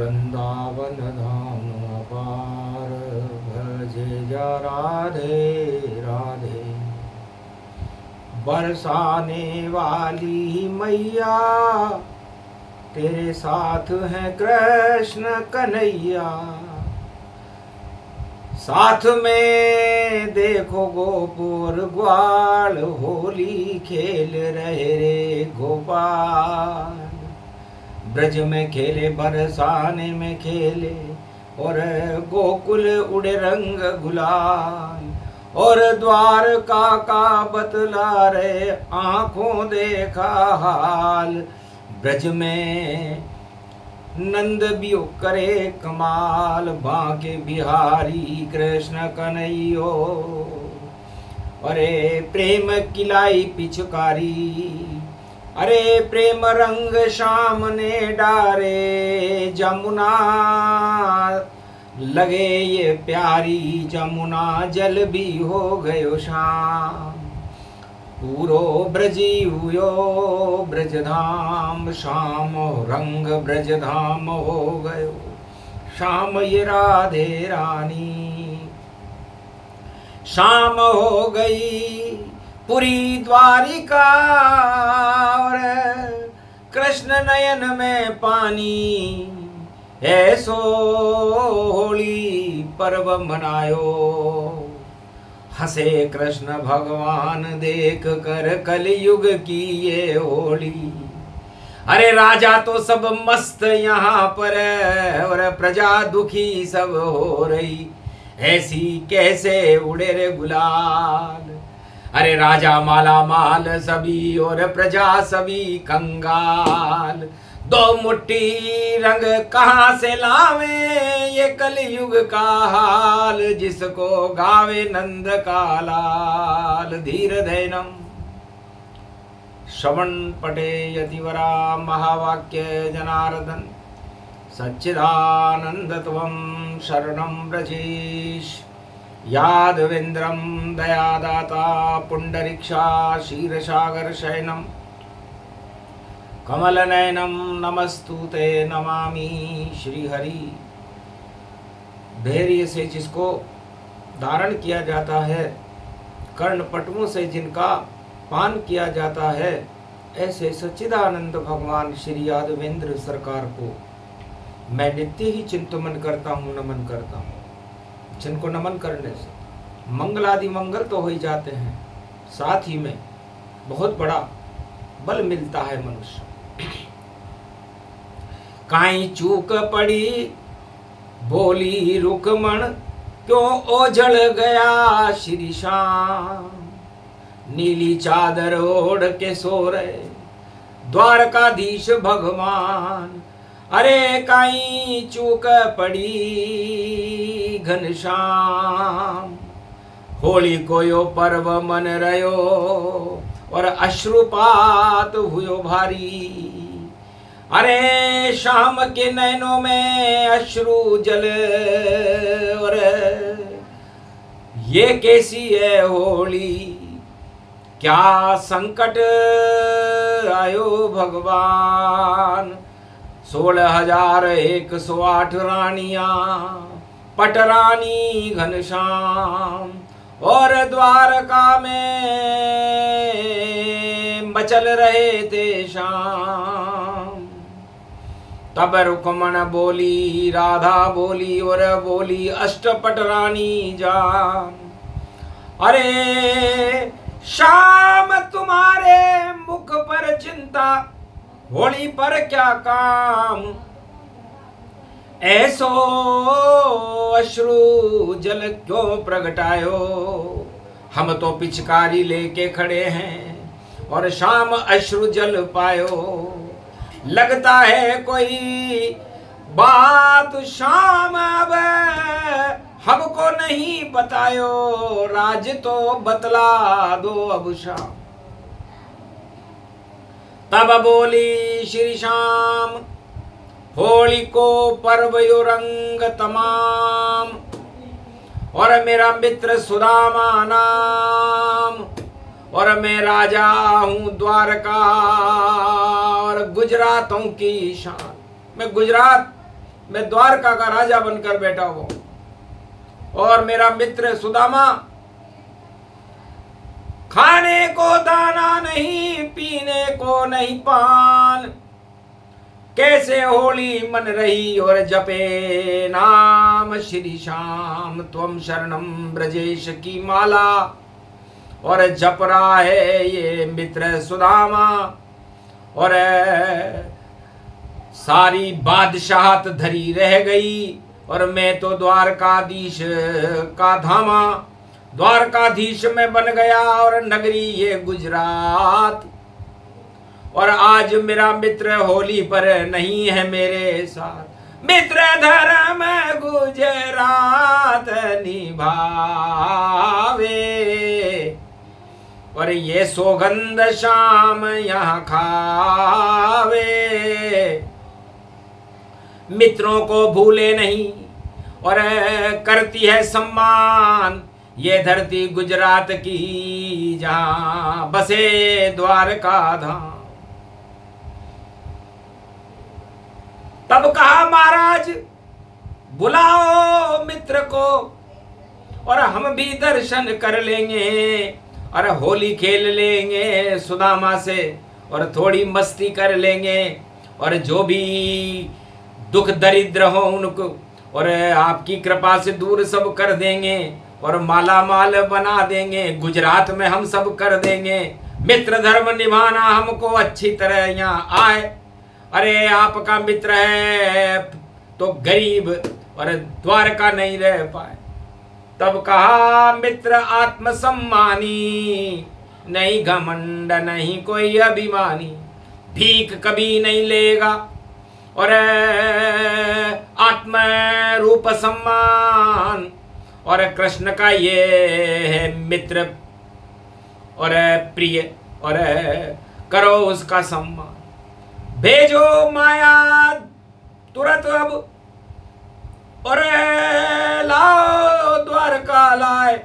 वृंदावन धाम अपार भजे जा राधे राधे। बरसाने वाली मैया तेरे साथ हैं कृष्ण कन्हैया। साथ में देखो गोपुर ग्वाल होली खेल रहे रे गोपाल। ब्रज में खेले बरसाने में खेले और गोकुल उड़े रंग गुलाल। और द्वारका का बतला रे आंखों देखा हाल। ब्रज में नंद भी करे कमाल। बांके बिहारी कृष्ण कन्हैयो। अरे प्रेम किलाई पिचकारी। अरे प्रेम रंग श्याम ने डारे। जमुना लगे ये प्यारी जमुना जल भी हो गयो शाम। पूरो ब्रजी हुयो ब्रजधाम शाम रंग ब्रजधाम हो गयो शाम ये राधे रानी। शाम हो गई पुरी द्वारिका और कृष्ण नयन में पानी। ऐसो होली पर्व मनायो। हंसे कृष्ण भगवान देख कर कलयुग की ये होली। अरे राजा तो सब मस्त यहाँ पर और प्रजा दुखी सब हो रही। ऐसी कैसे उड़े रे गुलाल। अरे राजा माला माल सभी और प्रजा सभी कंगाल। दो मुट्ठी रंग कहाँ से लावे ये कलयुग का हाल। जिसको गावे नंद का लाल। धीर धैनम श्रवण पटे यतिवरा महावाक्य जनार्दन। सच्चिदानंद त्वं शरणं व्रजेश। यादवेन्द्रं दयादाता पुंडरीक्षा क्षीरसागर शयनम। कमल नयनम नमस्तुते नमामि श्रीहरि। धैर्य से जिसको धारण किया जाता है, कर्ण पटुओं से जिनका पान किया जाता है, ऐसे सच्चिदानंद भगवान श्री यादवेंद्र सरकार को मैं नित्य ही चिंतन करता हूँ, नमन करता हूँ। जिनको नमन करने से मंगल आदि मंगल तो हो ही जाते हैं, साथ ही में बहुत बड़ा बल मिलता है मनुष्य। काई चूक पड़ी बोली रुकमण क्यों ओझल गया श्री श्याम। नीली चादर ओढ़ के सो रहे द्वारकाधीश भगवान। अरे काई चूक पड़ी घनश्याम। होली को यो पर्व मन रयो और अश्रुपात हुयो भारी। अरे शाम के नैनों में अश्रु जल और ये कैसी है होली। क्या संकट आयो भगवान। 16,108 रानियां पटरानी घनश्याम। और द्वारका में मचल रहे थे शाम। तब रुक्मण बोली राधा बोली और बोली अष्टपट रानी जान। अरे शाम तुम्हारे मुख पर चिंता होली पर क्या काम। ऐसो अश्रु जल क्यों प्रगटायो। हम तो पिचकारी लेके खड़े हैं और शाम अश्रु जल पायो। लगता है कोई बात शाम अब हमको नहीं बतायो। राज तो बतला दो अब शाम। तब बोली श्री श्याम होली को पर्व यो रंग तमाम। और मेरा मित्र सुदामा नाम। और मैं राजा हूँ द्वारका और गुजरातों की शान। मैं गुजरात मैं द्वारका का राजा बनकर बैठा हुआ हूं और मेरा मित्र सुदामा खाने को दाना नहीं, पीने को नहीं पान, कैसे होली मन रही और जपे नाम श्री श्याम त्वम शरणम ब्रजेश की माला। और जप रहा है ये मित्र सुदामा और सारी बादशाहत धरी रह गई और मैं तो द्वारकाधीश का धामा, द्वारकाधीश में बन गया और नगरी ये गुजरात। और आज मेरा मित्र होली पर नहीं है मेरे साथ, मित्र धर्म गुजरात निभावे और ये सौगंध शाम यहाँ खावे। मित्रों को भूले नहीं और करती है सम्मान ये धरती गुजरात की जहां बसे द्वारका धाम। तब कहा महाराज बुलाओ मित्र को और हम भी दर्शन कर लेंगे और होली खेल लेंगे सुदामा से और थोड़ी मस्ती कर लेंगे और जो भी दुख दरिद्र हो उनको और आपकी कृपा से दूर सब कर देंगे और माला माल बना देंगे, गुजरात में हम सब कर देंगे। मित्र धर्म निभाना हमको अच्छी तरह यहाँ आए। अरे आपका मित्र है तो गरीब और द्वारका नहीं रह पाए। तब कहा मित्र आत्मसम्मानी, नहीं घमंड नहीं कोई अभिमानी, भीख कभी नहीं लेगा और आत्म रूप सम्मान और कृष्ण का ये है मित्र और प्रिय और करो उसका सम्मान। भेजो माया तुरंत अब और लाओ द्वारका लाए।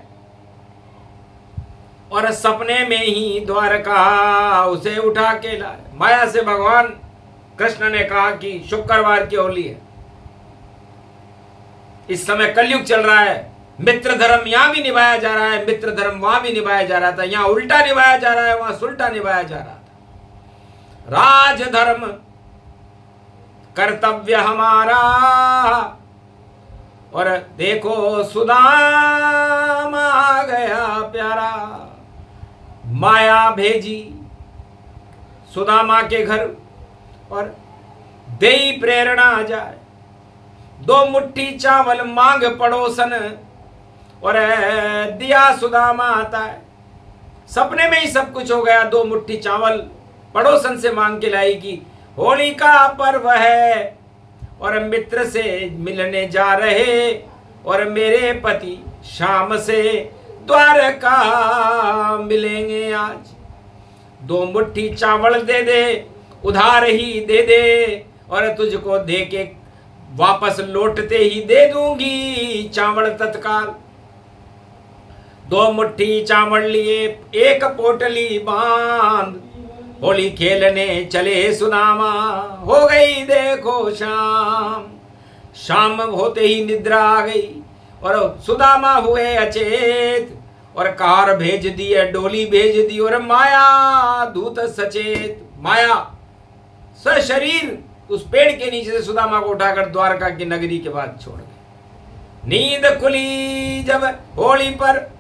और सपने में ही द्वारका उसे उठा के लाए। माया से भगवान कृष्ण ने कहा कि शुक्रवार की होली है, इस समय कलयुग चल रहा है, मित्र धर्म यहां भी निभाया जा रहा है, मित्र धर्म वहां भी निभाया जा रहा था, यहां उल्टा निभाया जा रहा है, वहां सुलटा निभाया जा रहा था। राजधर्म कर्तव्य हमारा और देखो सुदामा आ गया प्यारा। माया भेजी सुदामा के घर और देई प्रेरणा जाए, 2 मुट्ठी चावल मांग पड़ोसन और दिया सुदामा आता है। सपने में ही सब कुछ हो गया। 2 मुट्ठी चावल पड़ोसन से मांग के लाई कि होली का पर्व है और मित्र से मिलने जा रहे और मेरे पति शाम से द्वारका मिलेंगे आज। 2 मुट्ठी चावल दे दे, उधार ही दे दे और तुझको दे के वापस लौटते ही दे दूंगी चावल तत्काल। 2 मुट्ठी चावल लिए, 1 पोटली बांध, होली खेलने चले सुदामा। हो गई देखो शाम, शाम होते ही निद्रा आ गई और सुदामा हुए अचेत और कार भेज दी, डोली भेज दी और माया दूत सचेत। माया सशरीर उस पेड़ के नीचे से सुदामा को उठाकर द्वारका की नगरी के बाद छोड़ गए। नींद खुली जब होली पर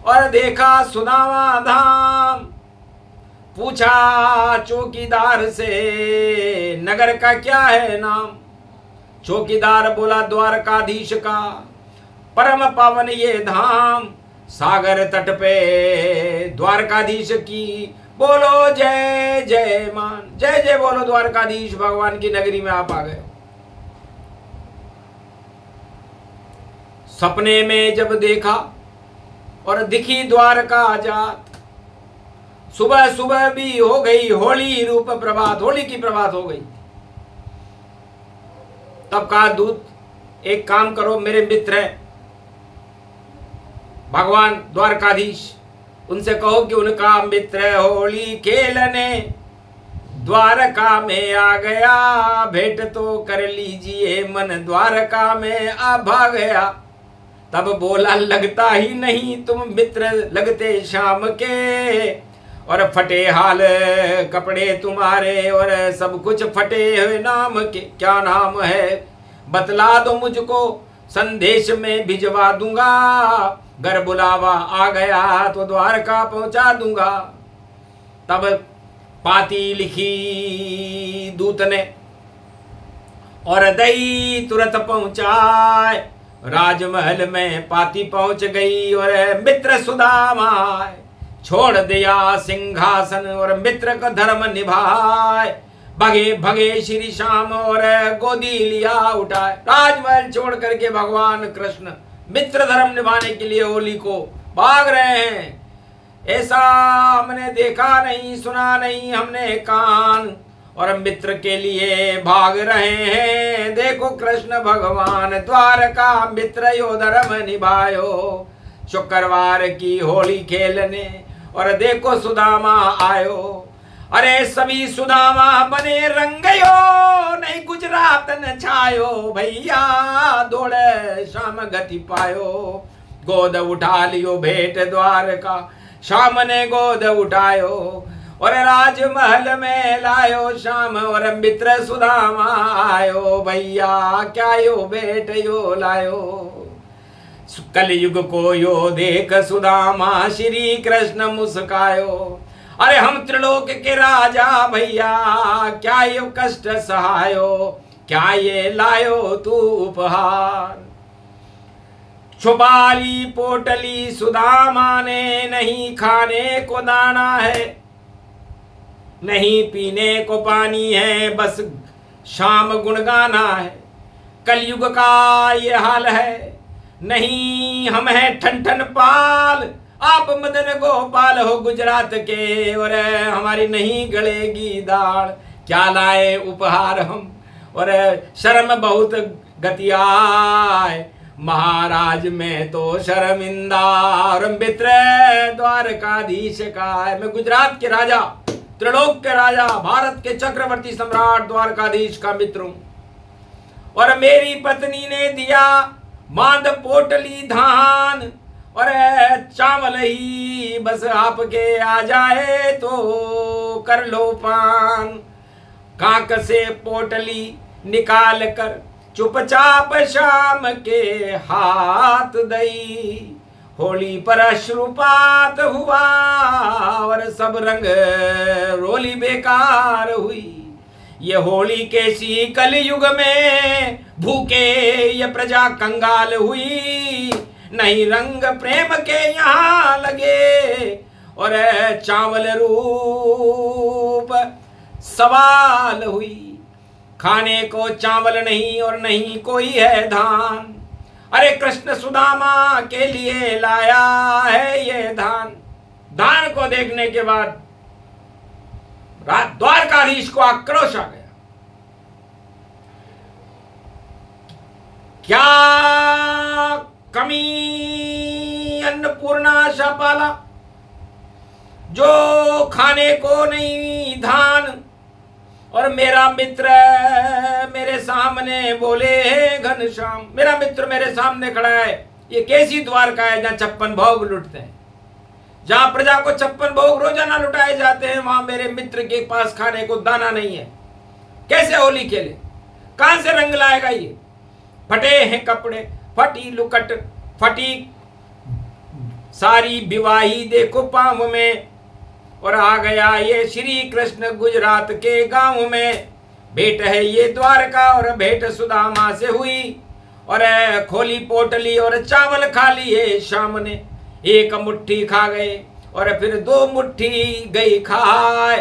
और देखा सुदामा धाम, पूछा चौकीदार से नगर का क्या है नाम। चौकीदार बोला द्वारकाधीश का परम पावन ये धाम, सागर तट पे द्वारकाधीश की बोलो जय जय मान। जय जय बोलो द्वारकाधीश भगवान की नगरी में आप आ गए। सपने में जब देखा और दिखी द्वारका जात, सुबह सुबह भी हो गई होली रूप प्रभात, होली की प्रभात हो गई। तब कहा दूत एक काम करो, मेरे मित्र है भगवान द्वारकाधीश, उनसे कहो कि उनका मित्र होली खेलने द्वारका में आ गया, भेंट तो कर लीजिए मन द्वारका में आ भाग गया। तब बोला लगता ही नहीं तुम मित्र लगते श्याम के, और फटे हाल कपड़े तुम्हारे और सब कुछ फटे हुए नाम के। क्या नाम है बतला दो मुझको, संदेश में भिजवा दूंगा, घर बुलावा आ गया तो द्वारका पहुंचा दूंगा। तब पाती लिखी दूत ने और दई तुरंत पहुंचाए, राजमहल में पाती पहुंच गई और मित्र सुदामा छोड़ दिया सिंहासन और मित्र का धर्म निभाए। भगे भगे श्री श्याम और गोदी लिया उठाए। राजमहल छोड़ करके भगवान कृष्ण मित्र धर्म निभाने के लिए होली को भाग रहे हैं। ऐसा हमने देखा नहीं, सुना नहीं हमने कान, और मित्र के लिए भाग रहे हैं। देखो कृष्ण भगवान द्वारका मित्र यो धर्म निभायो, शुक्रवार की होली खेलने और देखो सुदामा आयो। अरे सभी सुदामा बने रंगयो, नहीं गुजरात न छायो, भैया दौड़े श्याम गति पायो। गोद उठा लियो भेंट द्वारका, श्याम ने गोद उठायो और राजमहल में लायो श्याम, और मित्र सुदामा आयो। भैया क्या यो भेंट यो लायो, कलयुग को यो देख सुदामा श्री कृष्ण मुस्कायो। अरे हम त्रिलोक के राजा भैया, क्या यो कष्ट सहायो, क्या ये लायो तू उपहार। छुपाली पोटली सुदामा ने, नहीं खाने को दाना है, नहीं पीने को पानी है, बस शाम गुणगाना है। कलयुग का ये हाल है, नहीं हम हैं ठन ठन पाल, आप मदन गोपाल हो गुजरात के, और हमारी नहीं गलेगी दाढ़। क्या लाए उपहार हम, और शर्म बहुत गतियाए, महाराज में तो शर्मिंदा, और मित्र द्वारकाधीश का। मैं गुजरात के राजा, त्रिलोक के राजा, भारत के चक्रवर्ती सम्राट द्वारकाधीश का मित्र हूं, और मेरी पत्नी ने दिया मांद पोटली धान, और चावल ही बस आपके आ जाए तो कर लो पान। कांक से पोटली निकाल कर चुपचाप शाम के हाथ दई, होली पर अश्रुपात हुआ और सब रंग रोली बेकार हुई। ये होली कैसी कलयुग में, भूखे ये प्रजा कंगाल हुई, नहीं रंग प्रेम के यहाँ लगे, और चावल रूप सवाल हुई। खाने को चावल नहीं और नहीं कोई है धान, अरे कृष्ण सुदामा के लिए लाया है ये धान। धान को देखने के बाद द्वारकाधीश को आक्रोश आ गया। क्या कमी अन्नपूर्णा शापाला, जो खाने को नहीं धान, और मेरा मित्र मेरे सामने बोले हे घनश्याम। मेरा मित्र मेरे सामने खड़ा है। ये कैसी द्वारका है जहां 56 भोग लुटते हैं, जहां प्रजा को 56 भोग रोजाना लुटाए जाते हैं, वहां मेरे मित्र के पास खाने को दाना नहीं है। कैसे होली खेले, कहां से रंग लाएगा ये। फटे हैं कपड़े, फटी लुकट, फटी सारी विवाही देखो पांव में, और आ गया ये श्री कृष्ण गुजरात के गांव में। भेंट है ये द्वारका और भेंट सुदामा से हुई, और खोली पोटली और चावल खा लिए शाम ने। एक मुट्ठी खा गए और फिर 2 मुट्ठी गई खाए।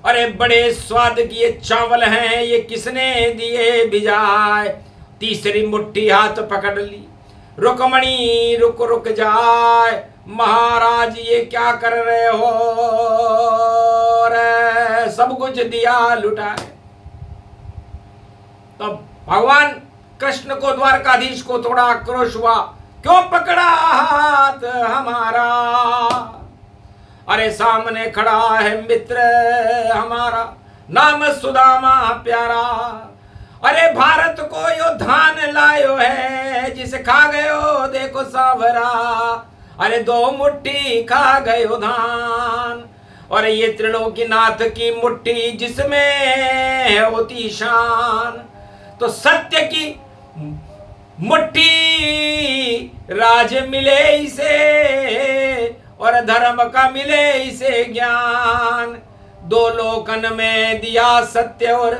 अरे बड़े स्वाद की ये चावल हैं, ये किसने दिए भिजाए। तीसरी मुट्ठी हाथ पकड़ ली, रुकमणी रुक रुक जाए, महाराज ये क्या कर रहे हो, रे सब कुछ दिया लुटाए। तब भगवान कृष्ण को द्वारकाधीश को थोड़ा आक्रोश हुआ, क्यों पकड़ा हाथ हमारा। अरे सामने खड़ा है मित्र हमारा, नाम सुदामा प्यारा। अरे भारत को यो धान लायो है, जिसे खा गयो देखो सांवरा। अरे 2 मुट्ठी खा गयो धान। और ये त्रिलोकीनाथ की मुट्ठी जिसमें होती शान। तो सत्य की मुट्ठी राज मिले इसे, और धर्म का मिले इसे ज्ञान। 2 लोकन में दिया सत्य और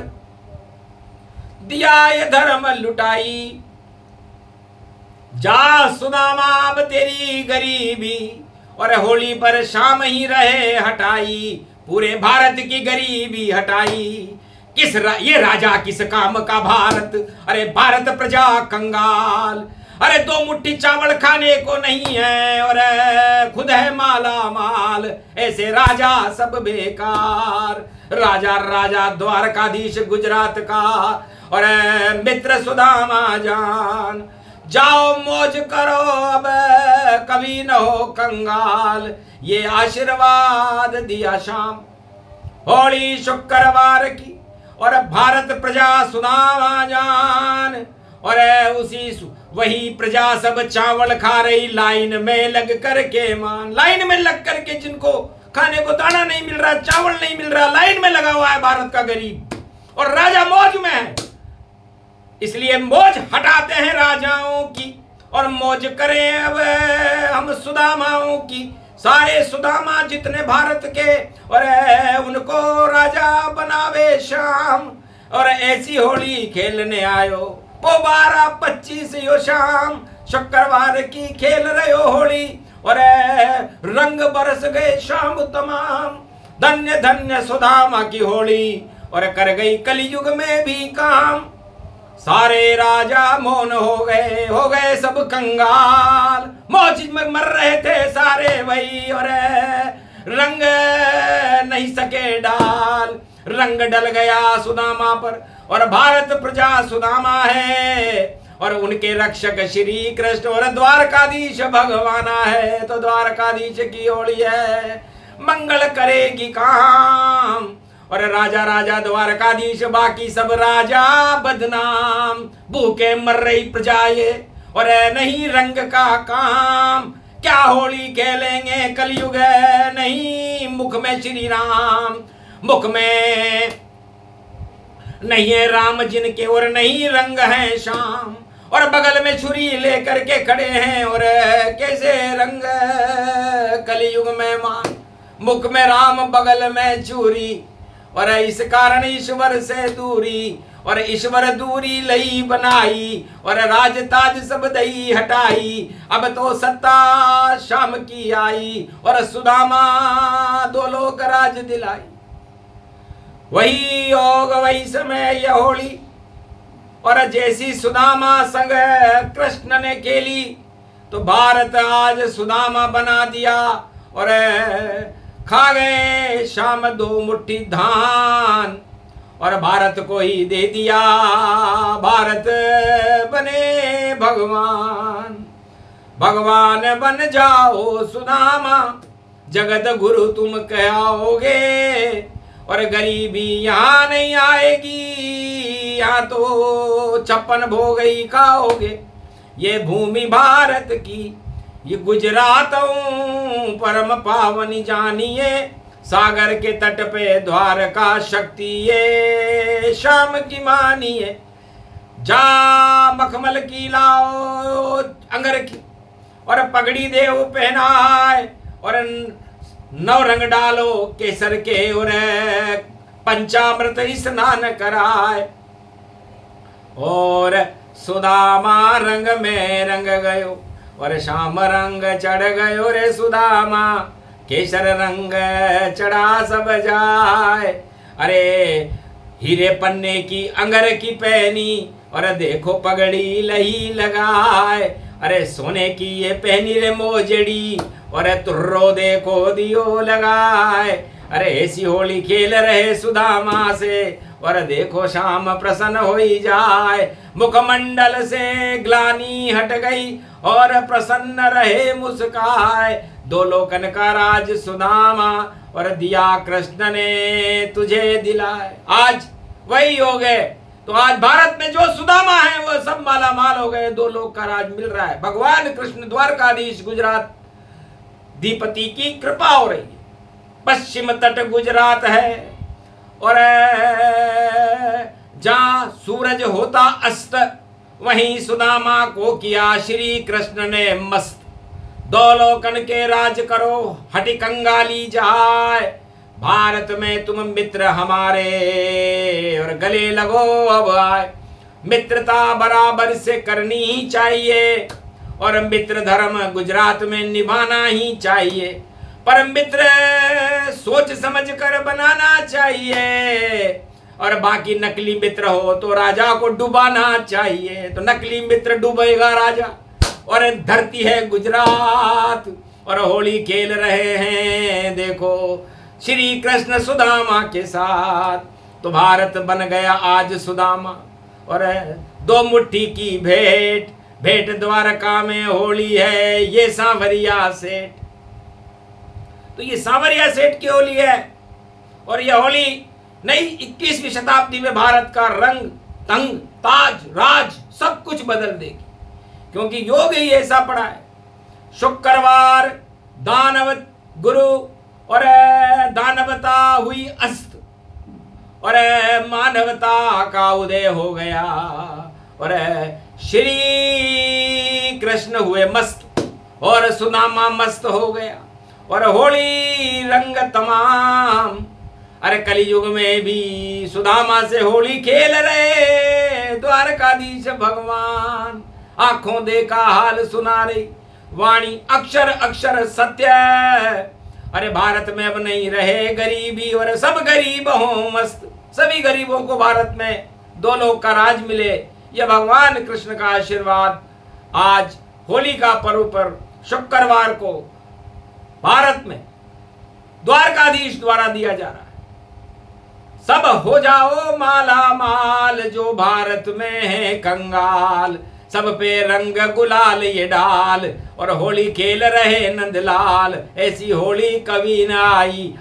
दिया ये धर्म लुटाई। जा सुदामा अब तेरी गरीबी, और होली पर शाम ही रहे हटाई। पूरे भारत की गरीबी हटाई। ये राजा किस काम का भारत, अरे भारत प्रजा कंगाल। अरे 2 मुट्ठी चावल खाने को नहीं है, और खुद है माला माल। ऐसे राजा सब बेकार। राजा राजा द्वारकाधीश गुजरात का, और मित्र सुदामा जान। जाओ मौज करो अब कभी न हो कंगाल। ये आशीर्वाद दिया शाम होली शुक्रवार की, और भारत प्रजा सुदामा जान। और वही प्रजा सब चावल खा रही, लाइन में लग करके मान। लाइन में लग करके, जिनको खाने को दाना नहीं मिल रहा, चावल नहीं मिल रहा, लाइन में लगा हुआ है भारत का गरीब, और राजा मौज में है। इसलिए मौज हटाते हैं राजाओं की, और मौज करें अब हम सुदामाओं की। सारे सुदामा जितने भारत के, और उनको राजा बनावे शाम। और ऐसी होली खेलने आयो वो 12-25 यो शाम। शुक्रवार की खेल रहे हो होली, और रंग बरस गए शाम तमाम। धन्य धन्य सुदामा की होली, और कर गई कलयुग में भी काम। सारे राजा मौन हो गए सब कंगाल। मौज में मर रहे थे सारे वही, और रंग नहीं सके डाल। रंग डल गया सुदामा पर, और भारत प्रजा सुदामा है। और उनके रक्षक श्री कृष्ण, और द्वारकाधीश भगवाना है। तो द्वारकाधीश की होली है, मंगल करेगी काम। और राजा राजा द्वारकाधीश, बाकी सब राजा बदनाम। भूखे मर रही प्रजा ये, और नहीं रंग का काम। क्या होली खेलेंगे कलयुग है नहीं, मुख में श्री राम। मुख में नहीं है राम जिनके, और नहीं रंग है श्याम। और बगल में छुरी लेकर के खड़े हैं, और कैसे रंग कलयुग में मान। मुख में राम बगल में छुरी, और इस कारण ईश्वर से दूरी। और ईश्वर दूरी लई बनाई, और राज ताज सब दई हटाई। अब तो सत्ता शाम की आई, और सुदामा 2 लोक राज दिलाई। वही योग वही समय यह होली, और जैसी सुदामा संग कृष्ण ने खेली, तो भारत आज सुदामा बना दिया। और खा गए शाम 2 मुट्ठी धान, और भारत को ही दे दिया। भारत बने भगवान, भगवान बन जाओ सुदामा। जगत गुरु तुम कहोगे, और गरीबी यहाँ नहीं आएगी। यहाँ तो 56 भोग ही खाओगे। ये भूमि भारत की, ये गुजरातों परम पावनी जानिए। सागर के तट पे द्वारका शक्ति ये शाम की मानिए। जा मखमल की लाओ अंगर की, और पगड़ी देव पहनाए। और 9 रंग डालो केसर के, और पंचामृत स्नान कराए। और सुदामा रंग में रंग गयो, और श्याम रंग चढ़ गयो रे सुदामा। केसर रंग चढ़ा सब जाए। अरे हीरे पन्ने की अंगर की पहनी, और देखो पगड़ी लही लगाए। अरे सोने की ये पहनी रे मोजड़ी, और तुर्रो देखो दियो लगाए। अरे ऐसी होली खेल रहे सुदामा से, और देखो शाम प्रसन्न हो ही जाए। मुखमंडल से ग्लानी हट गई, और प्रसन्न रहे मुस्काए। 2 लोकन का राज सुदामा, और दिया कृष्ण ने तुझे दिलाए। आज वही हो गए। तो आज भारत में जो सुदामा है वो सब माला माल हो गए, 2 लोग का राज मिल रहा है। भगवान कृष्ण द्वारकाधीश गुजरात धीपति की कृपा हो रही है। पश्चिम तट गुजरात है और जहां सूरज होता अस्त वहीं सुदामा को किया श्री कृष्ण ने मस्त। 2 लोकन के राज करो हटि कंगाली जाए, भारत में तुम मित्र हमारे और गले लगो अब आए। मित्रता बराबर से करनी ही चाहिए और मित्र धर्म गुजरात में निभाना ही चाहिए, पर मित्र सोच समझ कर बनाना चाहिए और बाकी नकली मित्र हो तो राजा को डुबाना चाहिए। तो नकली मित्र डूबेगा राजा। और धरती है गुजरात और होली खेल रहे हैं देखो श्री कृष्ण सुदामा के साथ। तो भारत बन गया आज सुदामा और 2 मुट्ठी की भेंट, भेंट द्वारका में होली है ये सांवरिया सेठ। तो ये सांवरिया सेठ की होली है और ये होली नई 21वीं शताब्दी में भारत का रंग तंग ताज राज सब कुछ बदल देगी, क्योंकि योग ही ऐसा पड़ा है। शुक्रवार दानव गुरु और दानवता हुई अस्त और मानवता का उदय हो गया और श्री कृष्ण हुए मस्त और सुदामा मस्त हो गया और होली रंग तमाम। अरे कलयुग में भी सुदामा से होली खेल रहे द्वारकाधीश भगवान। आंखों देखा हाल सुना रही वाणी अक्षर अक्षर सत्य। अरे भारत में अब नहीं रहे गरीबी और सब गरीब हो मस्त। सभी गरीबों को भारत में 2 लोग का राज मिले, यह भगवान कृष्ण का आशीर्वाद आज होली का पर्व पर शुक्रवार को भारत में द्वारकाधीश द्वारा दिया जा रहा है। सब हो जाओ माला माल जो भारत में है कंगाल, सब पे रंग गुलाल ये डाल और होली खेल रहे नंदलाल। ऐसी होली कभी न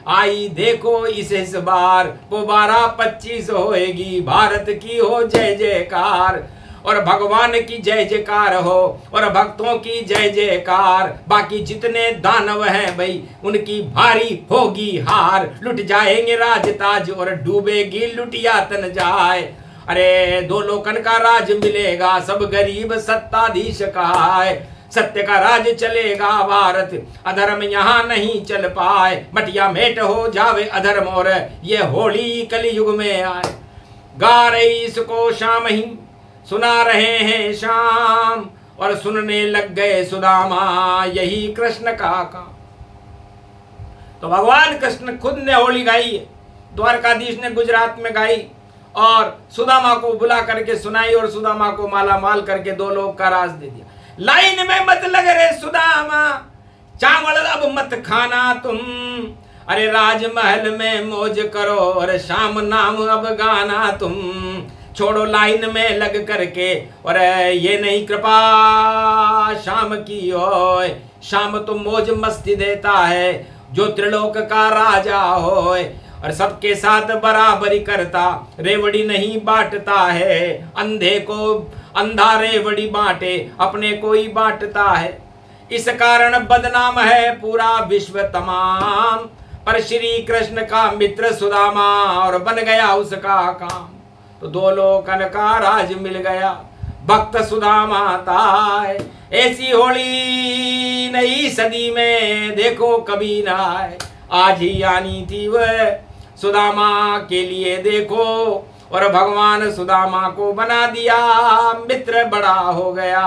आई देखो इस बार, वो 12-25 होएगी भारत की हो जय जयकार और भगवान की जय जयकार हो और भक्तों की जय जयकार। बाकी जितने दानव हैं भाई उनकी भारी होगी हार, लुट जाएंगे राज ताज और डूबेगी लुटिया तन जाए। अरे 2 लोकन का राज मिलेगा सब गरीब सत्ताधीश का है। सत्य का राज चलेगा भारत अधर्म यहाँ नहीं चल पाए। मटिया मेट हो जावे अधर्म और ये होली कलयुग में आए। गा रही इसको शाम ही सुना रहे हैं शाम और सुनने लग गए सुदामा यही कृष्ण का काम। तो भगवान कृष्ण खुद ने होली गाई है, द्वारकाधीश ने गुजरात में गाई और सुदामा को बुला करके सुनाई और सुदामा को माला माल करके 2 लोग का राज दे दिया। लाइन में मत लग रे सुदामा चावल अब मत खाना तुम, अरे राजमहल में मौज करो और शाम नाम अब गाना तुम। छोड़ो लाइन में लग करके और ये नहीं कृपा शाम की ओए। शाम तो मौज मस्ती देता है जो त्रिलोक का राजा होए और सबके साथ बराबरी करता, रेवड़ी नहीं बांटता है। अंधे को अंधा रेवड़ी बांटे अपने को ही बांटता है। इस कारण बदनाम है पूरा विश्व तमाम, पर श्री कृष्ण का मित्र सुदामा और बन गया उसका काम। तो 2 लोकन का राज मिल गया भक्त सुदामा ताए। ऐसी होली नई सदी में देखो कभी ना आए। आज ही आनी थी वह सुदामा के लिए देखो और भगवान सुदामा को बना दिया मित्र बड़ा हो गया।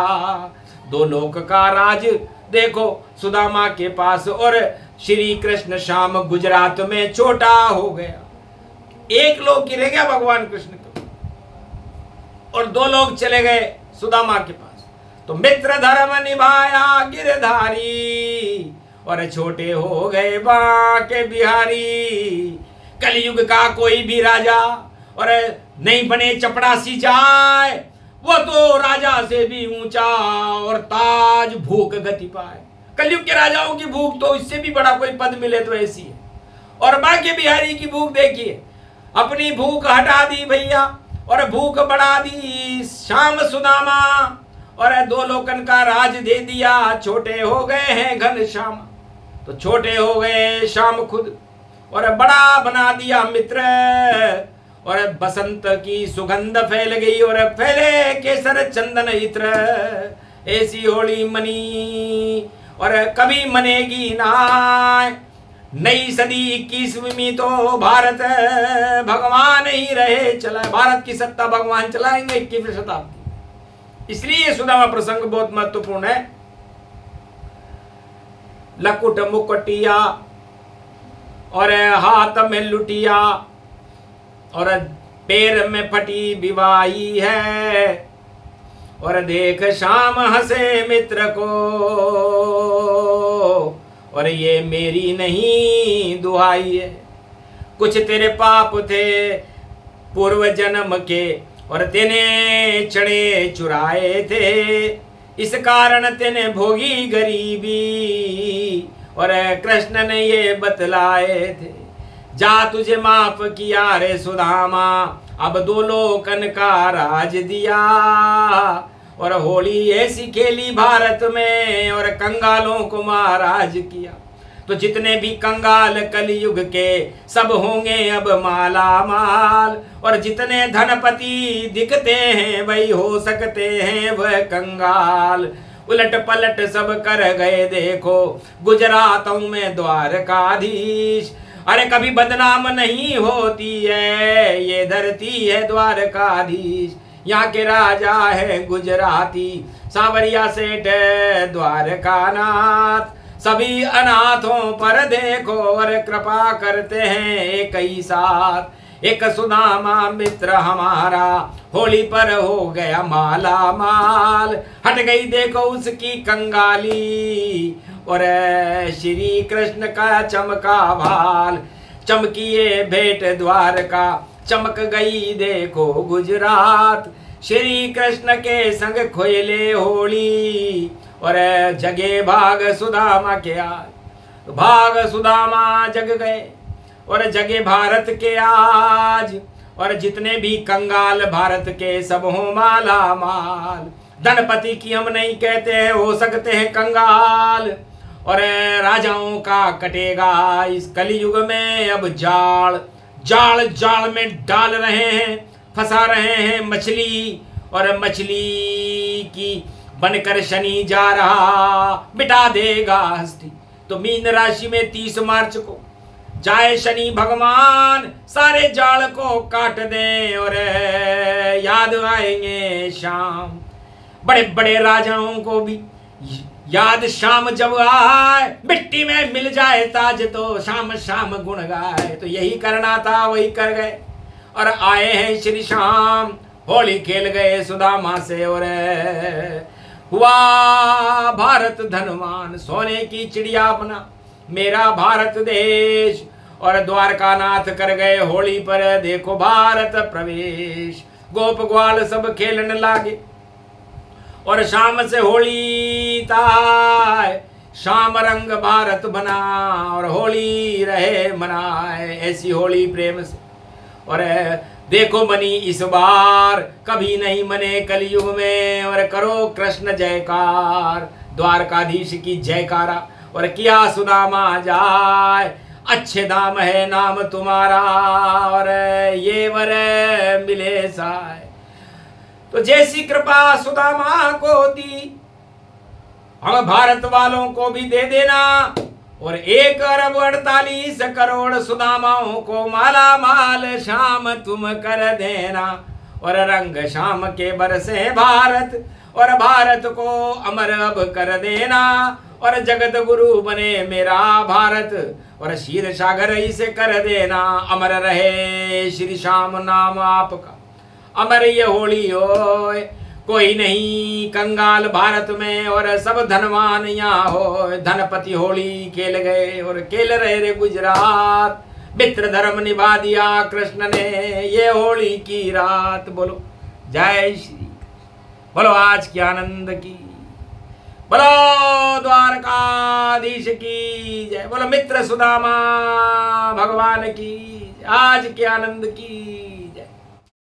2 लोक का राज देखो सुदामा के पास और श्री कृष्ण श्याम गुजरात में छोटा हो गया। 1 लोग रह गया भगवान कृष्ण को और 2 लोग चले गए सुदामा के पास। तो मित्र धर्म निभाया गिरधारी और छोटे हो गए बांके बिहारी। कलयुग का कोई भी राजा और नहीं बने चपड़ासी जाए, वो तो राजा से भी ऊंचा और ताज भूख गति पाए। कलयुग के राजाओं की भूख तो इससे भी बड़ा कोई पद मिले तो ऐसी है। और भाग्य बिहारी की भूख देखिए, अपनी भूख हटा दी भैया और भूख बढ़ा दी श्याम सुदामा, और दो लोकन का राज दे दिया, छोटे हो गए हैं घनश्याम। तो छोटे हो गए श्याम खुद और बड़ा बना दिया मित्र, और बसंत की सुगंध फैल गई और फैले केसर चंदन इत्र। ऐसी होली मनी और कभी मनेगी ना, नई सदी 21वीं तो भारत भगवान ही रहे चला, भारत की सत्ता भगवान चलाएंगे 21वीं शताब्दी। इसलिए सुदामा प्रसंग बहुत महत्वपूर्ण है। लकुट मुकुटिया और हाथ में लुटिया और पैर में फटी विवाही है, और देख शाम हंसे मित्र को, और ये मेरी नहीं दुहाई है। कुछ तेरे पाप थे पूर्व जन्म के, और तेने चढ़े चुराए थे, इस कारण तेने भोगी गरीबी, और कृष्ण ने ये बतलाए थे। जा तुझे माफ किया रे सुदामा, अब दो लोकन का राज दिया, और होली ऐसी खेली भारत में, और कंगालों को महाराज किया। तो जितने भी कंगाल कलयुग के सब होंगे अब माला माल, और जितने धनपति दिखते हैं वही हो सकते हैं वह कंगाल। उलट पलट सब कर गए देखो गुजरातों में द्वारकाधीश, अरे कभी बदनाम नहीं होती है ये धरती है द्वारकाधीश। यहाँ के राजा है गुजराती, सांवरिया सेठ द्वारकानाथ, सभी अनाथों पर देखो और कृपा करते हैं एक ही साथ। एक सुदामा मित्र हमारा होली पर हो गया माला माल, हट गई देखो उसकी कंगाली, और श्री कृष्ण का चमका भाल। चमकिए भेंट द्वारका, चमक गई देखो गुजरात, श्री कृष्ण के संग खोले होली, और जगे भाग सुदामा के आज। भाग सुदामा जग गए और जगे भारत के आज, और जितने भी कंगाल भारत के सब हो माला माल। धनपति की हम नहीं कहते हैं, हो सकते हैं कंगाल, और राजाओं का कटेगा इस कलयुग में अब जाल। जाल जाल में डाल रहे हैं, फंसा रहे हैं मछली, और मछली की बनकर शनि जा रहा, मिटा देगा हस्ती। तो मीन राशि में 30 मार्च को जाए शनि भगवान, सारे जाल को काट दें, और याद आएंगे शाम। बड़े बड़े राजाओं को भी याद शाम जब आए, मिट्टी में मिल जाए ताज तो शाम शाम गुण गाए। तो यही करना था वही कर गए, और आए हैं श्री श्याम। होली खेल गए सुदामा से, और हुआ भारत धनवान, सोने की चिड़िया बना मेरा भारत देश। और द्वारकानाथ कर गए होली पर देखो भारत प्रवेश। गोप ग्वाल सब खेलने लागे, और शाम से होली ताय, शाम रंग भारत बना, और होली रहे मनाए ऐसी होली प्रेम से। और देखो मनी इस बार कभी नहीं मने कलयुग में, और करो कृष्ण जयकार, द्वारकाधीश की जयकारा। और किया सुदामा जाय, अच्छे दाम है नाम तुम्हारा, और ये वर मिले साय। तो जैसी कृपा सुदामा को दी, हम भारत वालों को भी दे देना, और 1 अरब 48 करोड़ सुदामाओं को माला माल शाम तुम कर देना। और रंग शाम के बरसे भारत, और भारत को अमर अब कर देना। और जगत गुरु बने मेरा भारत, और क्षीर सागर इसे कर देना। अमर रहे श्री श्याम नाम आपका, अमर ये होली होय। कोई नहीं कंगाल भारत में, और सब धनवान यहाँ हो। धनपति होली खेल गए और खेल रहे रे गुजरात, मित्र धर्म निभा दिया कृष्ण ने ये होली की रात। बोलो जय श्री, बोलो आज की आनंद की, बोलो द्वारकाधीश। द्वारकाधीश की जय। बोलो मित्र सुदामा भगवान की, आज के आनंद की।